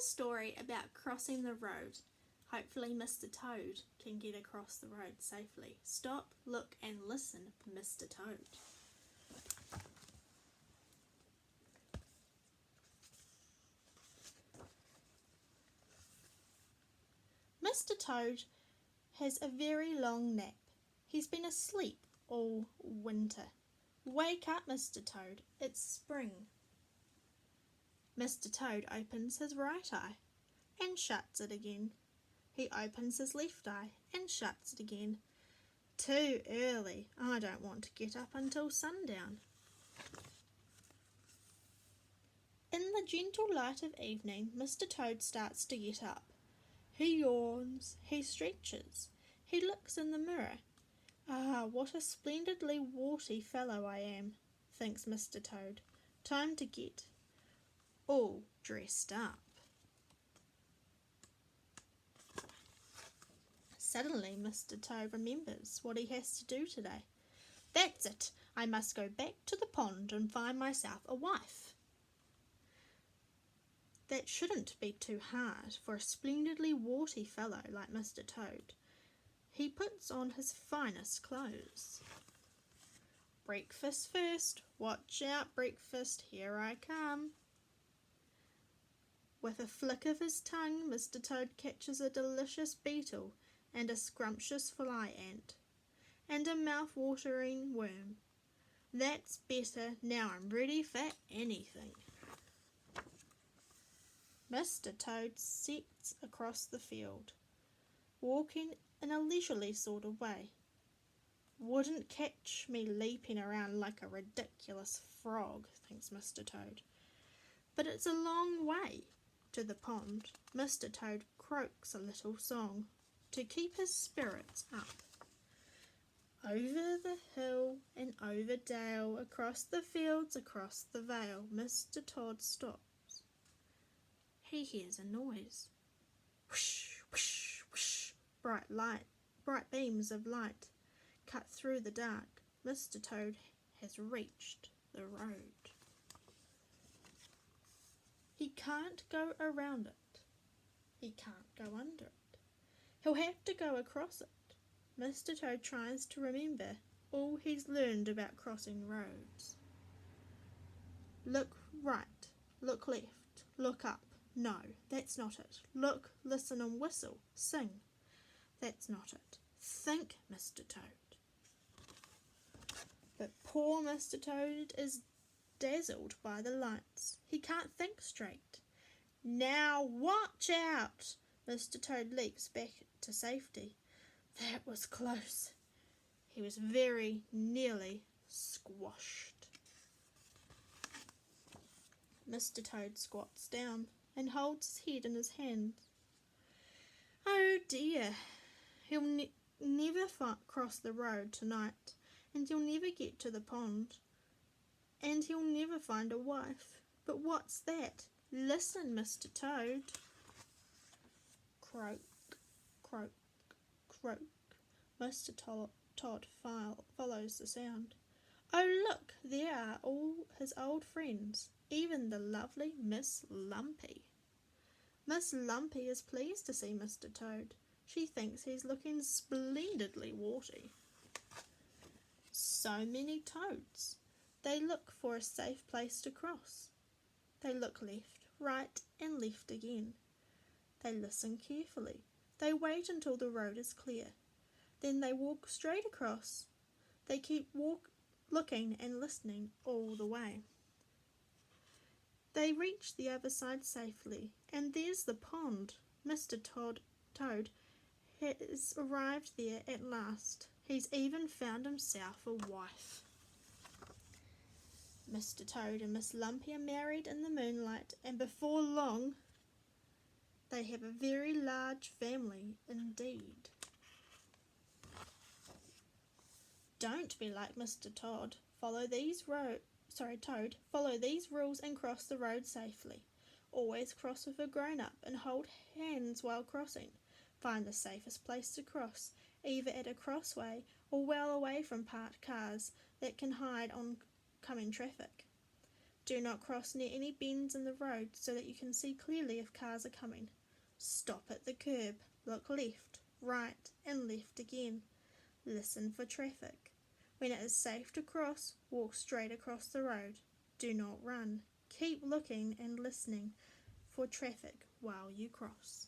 a story about crossing the road. Hopefully Mr. Toad can get across the road safely. Stop, look and listen for Mr. Toad. Mr. Toad has a very long nap. He's been asleep all winter. Wake up, Mr. Toad, it's spring. Mr. Toad opens his right eye and shuts it again. He opens his left eye and shuts it again. Too early. I don't want to get up until sundown. In the gentle light of evening, Mr. Toad starts to get up. He yawns, he stretches, he looks in the mirror. Ah, what a splendidly warty fellow I am, thinks Mr. Toad. Time to get all dressed up. Suddenly Mr. Toad remembers what he has to do today. That's it, I must go back to the pond and find myself a wife. That shouldn't be too hard for a splendidly warty fellow like Mr. Toad. He puts on his finest clothes. Breakfast first, watch out breakfast, here I come. With a flick of his tongue, Mr. Toad catches a delicious beetle and a scrumptious fly ant, and a mouth-watering worm. That's better, now I'm ready for anything. Mr. Toad sets across the field, walking in a leisurely sort of way. Wouldn't catch me leaping around like a ridiculous frog, thinks Mr. Toad. But it's a long way to the pond. Mr. Toad croaks a little song to keep his spirits up. Over the hill and over dale, across the fields, across the vale, Mr. Toad stops. He hears a noise. Whoosh, whoosh, whoosh. Bright beams of light cut through the dark. Mr. Toad has reached the road. He can't go around it. He can't go under it. He'll have to go across it. Mr. Toad tries to remember all he's learned about crossing roads. Look right, look left, look up. No, that's not it. Look, listen and whistle. Sing. That's not it. Think, Mr. Toad. But poor Mr. Toad is dazzled by the lights. He can't think straight. Now watch out! Mr. Toad leaps back to safety. That was close. He was very nearly squashed. Mr. Toad squats down and holds his head in his hands. Oh dear, he'll never cross the road tonight, and he'll never get to the pond, and he'll never find a wife. But what's that? Listen, Mr. Toad. Croak, croak, croak. Mr. Toad follows the sound. Oh look, there are all his old friends, even the lovely Miss Lumpy. Miss Lumpy is pleased to see Mr. Toad. She thinks he's looking splendidly warty. So many toads. They look for a safe place to cross. They look left, right and left again. They listen carefully. They wait until the road is clear. Then they walk straight across. They keep looking and listening all the way. They reach the other side safely, and there's the pond. Mr. Toad has arrived there at last. He's even found himself a wife. Mr. Toad and Miss Lumpy are married in the moonlight, and before long they have a very large family indeed. Don't be like Mr. Toad. Follow these rules and cross the road safely. Always cross with a grown-up and hold hands while crossing. Find the safest place to cross, either at a crossway or well away from parked cars that can hide oncoming traffic. Do not cross near any bends in the road so that you can see clearly if cars are coming. Stop at the curb, look left, right, and left again. Listen for traffic. When it is safe to cross, walk straight across the road. Do not run. Keep looking and listening for traffic while you cross.